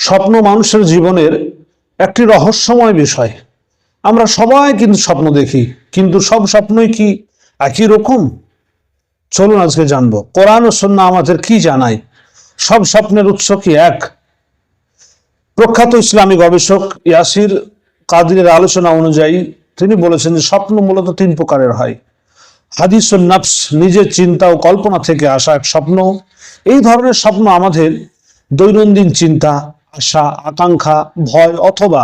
স্বপ্ন মানুষের জীবনের একটি রহস্যময় বিষয়। আমরা সবাই কিন্তু স্বপ্ন দেখি, কিন্তু সব স্বপ্নই কি একই রকম? চলুন আজকে জানবো কোরআন ও সুন্নাহ আমাদের কি জানায়। সব স্বপ্নের উৎস কি এক? প্রখ্যাত ইসলামী গবেষক ইয়াসির কাদিরের আলোচনা অনুযায়ী তিনি বলেছেন যে স্বপ্ন মূলত তিন প্রকারের হয়। হাদিসুন নফস, নিজের চিন্তা ও কল্পনা থেকে আসা এক স্বপ্ন। এই ধরনের স্বপ্ন আমাদের দৈনন্দিন চিন্তা, আশা, আকাঙ্ক্ষা, ভয় অথবা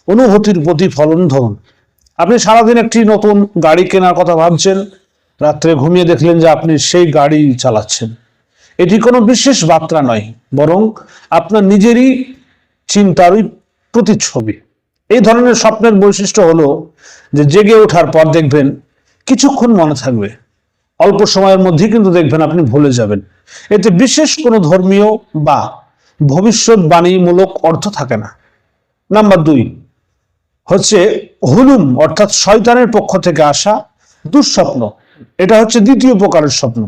অনুভূতির প্রতিফলন। ধরুন, আপনি সারাদিন একটি নতুন গাড়ি কেনার কথা ভাবছেন, রাত্রে ঘুমিয়ে দেখলেন যে আপনি সেই গাড়ি চালাচ্ছেন। এটি কোনো বিশেষ বার্তা নয়, বরং আপনার নিজেরই চিন্তারই প্রতিচ্ছবি। এই ধরনের স্বপ্নের বৈশিষ্ট্য হলো যে জেগে ওঠার পর দেখবেন কিছুক্ষণ মনে থাকবে, অল্প সময়ের মধ্যেই কিন্তু দেখবেন আপনি ভুলে যাবেন। এতে বিশেষ কোনো ধর্মীয় বা ভবিষ্যৎবাণীমূলক অর্থ থাকে না। নাম্বার 2 হচ্ছে হুলুম, অর্থাৎ শয়তানের পক্ষ থেকে আসা দুঃস্বপ্ন। এটা হচ্ছে দ্বিতীয় প্রকারের স্বপ্ন।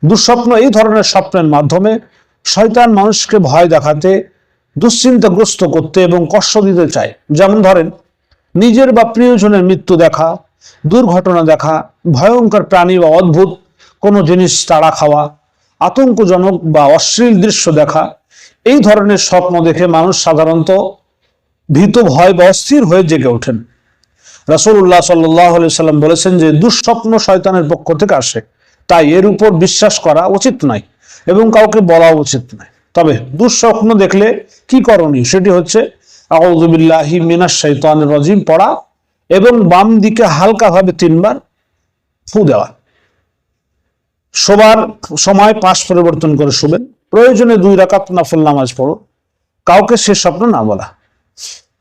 দুঃস্বপ্ন এই ধরনের স্বপ্নের মাধ্যমে শয়তান মানুষকে ভয় দেখাতে, দুশ্চিন্তাগ্রস্ত করতে এবং কষ্ট দিতে চায়। যেমন ধরেন, নিজের বা প্রিয়জনের মৃত্যু দেখা, দুর্ঘটনা দেখা, ভয়ঙ্কর প্রাণী বা অদ্ভুত কোনো জিনিস তাড়া খাওয়া, আতঙ্কজনক বা অশ্লীল দৃশ্য দেখা। এই ধরনের স্বপ্ন দেখে মানুষ সাধারণত ভীত, ভয় বা অস্থির হয়ে জেগে ওঠেন। রাসূলুল্লাহ সাল্লাল্লাহু আলাইহি সাল্লাম বলেছেন যে দুঃস্বপ্ন শয়তানের পক্ষ থেকে আসে, তাই এর উপর বিশ্বাস করা উচিত নয় এবং কাউকে বলা উচিত নয়। তবে দুঃস্বপ্ন দেখলে কি করণীয় সেটি হচ্ছে আউযু বিল্লাহি মিনাশ শাইতানির রাজিম পড়া এবং বাম দিকে হালকাভাবে 3 বার ফু দেওয়া। শোবার সময় পাশ পরিবর্তন করে শুবেন। প্রয়োজনে 2 রাকাত নফল নামাজ পড়ো। কাউকে সে স্বপ্ন না বলা।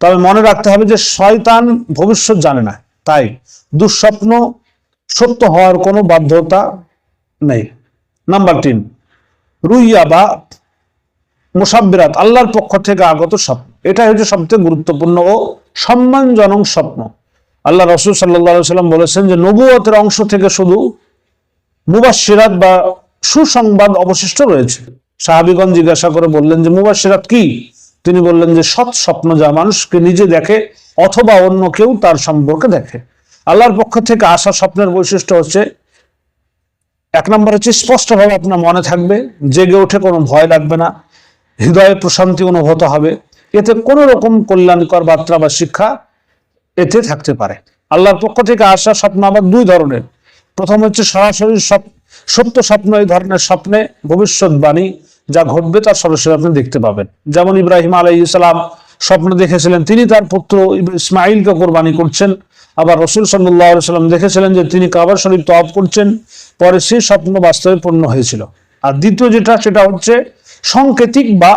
তবে মনে রাখতে হবে যে শয়তান ভবিষ্যৎ জানে না, তাই দুঃস্বপ্ন সত্য হওয়ার কোনো বাধ্যতা নেই। নাম্বার 3 রুইয়া বা মুসাব্বিরাত, আল্লাহর পক্ষ থেকে আগত স্বপ্ন। এটা হচ্ছে সবচেয়ে গুরুত্বপূর্ণ ও সম্মানজনক স্বপ্ন। আল্লাহ রাসূল সাল্লাল্লাহু আলাইহি সাল্লাম বলেছেন যে নবুয়তের অংশ থেকে শুধু মুবাশশিরাত বা সুসংবাদ অবশিষ্ট রয়েছে। সাহাবীগণ জিজ্ঞাসা করে বললেন যে মুবাশশিরাত কি? তিনি বললেন যে সৎ স্বপ্ন, যা মানুষকে নিজে দেখে অথবা অন্য কেউ তার সম্পর্কে দেখে। আল্লাহর পক্ষ থেকে আসা স্বপ্নের বৈশিষ্ট্য হচ্ছে 1 নম্বর হচ্ছে স্পষ্টভাবে আপনার মনে থাকবে, জেগে উঠে কোনো ভয় লাগবে না, হৃদয়ে প্রশান্তি অনুভূত হবে। এতে কোনো রকম কল্যাণকর বার্তা বা শিক্ষা এতে থাকতে পারে। আল্লাহর পক্ষ থেকে আসা স্বপ্ন আবার 2 ধরনের। প্রথম হচ্ছে সরাসরি সত্য স্বপ্ন। এই ধরনের স্বপ্নে ভবিষ্যৎবাণী যা ঘটবে তা সরাসরি আপনি দেখতে পাবেন। যেমন ইব্রাহিম আলাইহিস সালাম স্বপ্ন দেখেছিলেন তিনি তার পুত্র ইসমাইলকে কোরবানি করছেন। আবার রাসূল সাল্লাল্লাহু আলাইহি সাল্লাম দেখেছিলেন যে তিনি কাবা শরীফ তওয়াফ করছেন। পরে সেই স্বপ্ন বাস্তবে পূর্ণ হয়েছিল। আর দ্বিতীয় সেটা হচ্ছে সাংকেতিক বা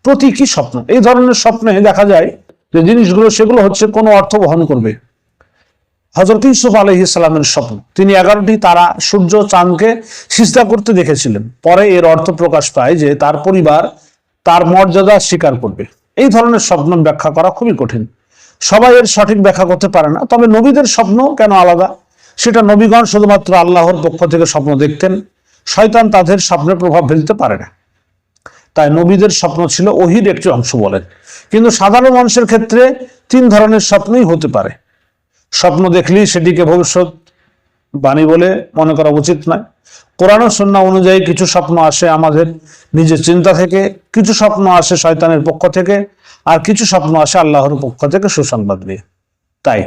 প্রতীকী স্বপ্ন। এই ধরনের স্বপ্নে দেখা যায় যে জিনিসগুলো সেগুলো হচ্ছে কোনো অর্থ বহন করবে। হযরত ইউসুফ আলাইহিস সালামের স্বপ্ন, তিনি 11টি তারা, সূর্য, চাঁদকে সিজদা করতে দেখেছিলেন। পরে এর অর্থ প্রকাশ পায় যে তার পরিবার তার মর্যাদা স্বীকার করবে। এই ধরনের স্বপ্ন ব্যাখ্যা করা খুবই কঠিন। সবাই এর সঠিক ব্যাখ্যা করতে পারে না। তবে নবীদের স্বপ্ন কেন আলাদা? সেটা নবীগণ শুধুমাত্র আল্লাহর পক্ষ থেকে স্বপ্ন দেখতেন, শয়তান তাদের স্বপ্নে প্রভাব ফেলতে পারে না। তাই নবীদের স্বপ্ন ছিল ওহীর একটি অংশ বলেন। কিন্তু সাধারণ মানুষের ক্ষেত্রে 3 ধরনের স্বপ্নই হতে পারে। স্বপ্ন দেখলেই সেটিকে ভবিষ্যৎ বাণী বলে মনে করা উচিত নয়। কোরআন ও সুন্নাহ অনুযায়ী কিছু স্বপ্ন আসে আমাদের নিজের চিন্তা থেকে, কিছু স্বপ্ন আসে শয়তানের পক্ষ থেকে, আর কিছু স্বপ্ন আসে আল্লাহর পক্ষ থেকে সুসংবাদ নিয়ে। তাই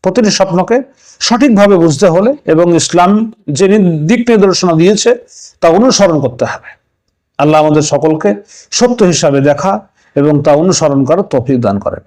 প্রতিটি স্বপ্নকে সঠিকভাবে বুঝতে হলে এবং ইসলাম যে দিক নির্দেশনা দিয়েছে তা অনুসরণ করতে হবে। আল্লাহ আমাদের সকলকে সত্য হিসাবে দেখা এবং তা অনুসরণ করার তৌফিক দান করেন।